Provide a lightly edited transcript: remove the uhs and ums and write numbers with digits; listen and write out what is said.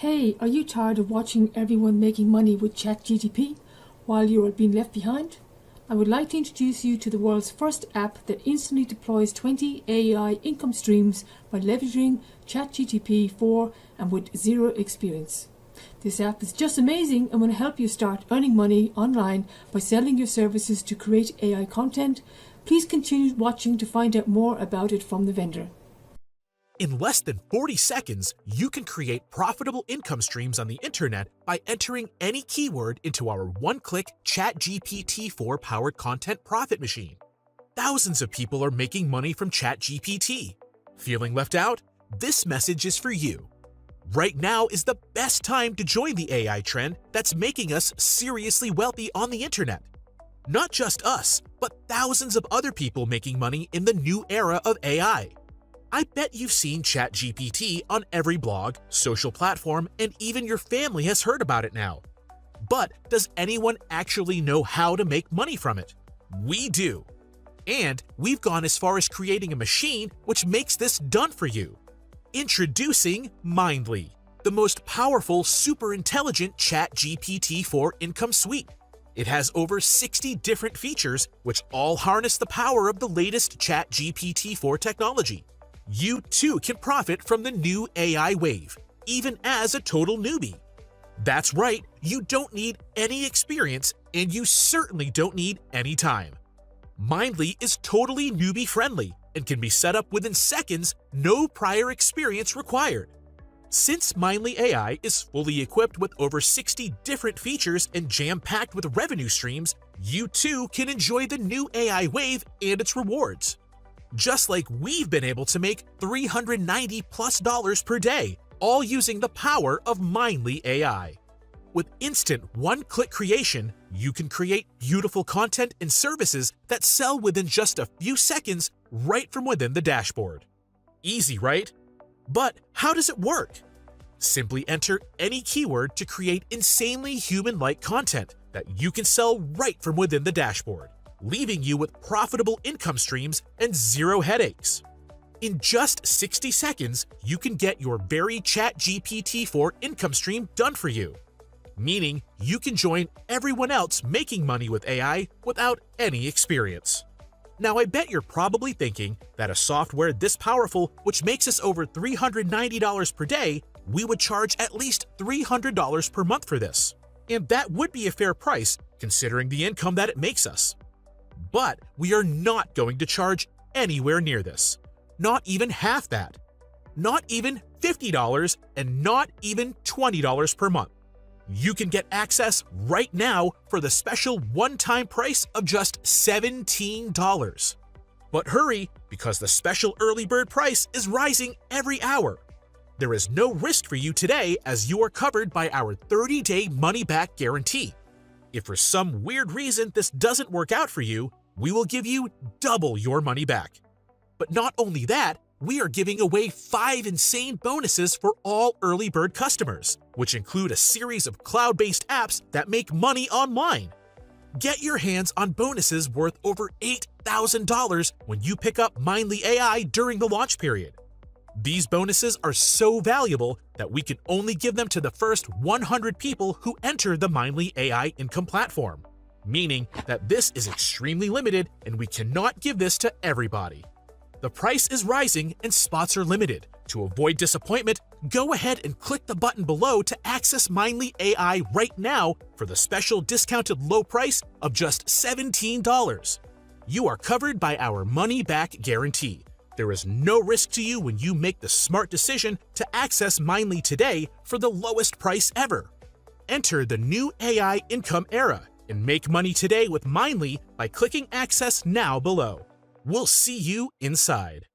Hey, are you tired of watching everyone making money with ChatGPT while you are being left behind? I would like to introduce you to the world's first app that instantly deploys 20 AI income streams by leveraging ChatGPT 4 and with zero experience. This app is just amazing and will help you start earning money online by selling your services to create AI content. Please continue watching to find out more about it from the vendor. In less than 40 seconds, you can create profitable income streams on the internet by entering any keyword into our one-click ChatGPT-4 powered content profit machine. Thousands of people are making money from ChatGPT. Feeling left out? This message is for you. Right now is the best time to join the AI trend that's making us seriously wealthy on the internet. Not just us, but thousands of other people making money in the new era of AI. I bet you've seen ChatGPT on every blog, social platform, and even your family has heard about it now. But does anyone actually know how to make money from it? We do. And we've gone as far as creating a machine which makes this done for you. Introducing Mindly, the most powerful, super intelligent ChatGPT-4 income suite. It has over 60 different features which all harness the power of the latest ChatGPT-4 technology. You too can profit from the new AI wave, even as a total newbie. That's right, you don't need any experience and you certainly don't need any time. Mindly is totally newbie friendly and can be set up within seconds, no prior experience required. Since Mindly AI is fully equipped with over 60 different features and jam-packed with revenue streams, you too can enjoy the new AI wave and its rewards. Just like we've been able to make $390+ per day, all using the power of Mindly AI. With instant one-click creation, you can create beautiful content and services that sell within just a few seconds right from within the dashboard. Easy, right? But how does it work? Simply enter any keyword to create insanely human-like content that you can sell right from within the dashboard, leaving you with profitable income streams and zero headaches. In just 60 seconds, you can get your very ChatGPT-4 income stream done for you, meaning you can join everyone else making money with AI without any experience. Now, I bet you're probably thinking that a software this powerful, which makes us over $390 per day, we would charge at least $300 per month for this. And that would be a fair price considering the income that it makes us. But we are not going to charge anywhere near this. Not even half that. Not even $50 and not even $20 per month. You can get access right now for the special one-time price of just $17. But hurry, because the special early bird price is rising every hour. There is no risk for you today as you are covered by our 30-day money-back guarantee. If for some weird reason this doesn't work out for you, we will give you double your money back. But not only that, we are giving away 5 insane bonuses for all early bird customers, which include a series of cloud-based apps that make money online. Get your hands on bonuses worth over $8,000 when you pick up Mindly AI during the launch period. These bonuses are so valuable that we can only give them to the first 100 people who enter the Mindly AI income platform, meaning that this is extremely limited and we cannot give this to everybody. The price is rising and spots are limited. To avoid disappointment, go ahead and click the button below to access Mindly AI right now for the special discounted low price of just $17. You are covered by our money-back guarantee. There is no risk to you when you make the smart decision to access Mindly today for the lowest price ever. Enter the new AI income era and make money today with Mindly by clicking Access Now below. We'll see you inside.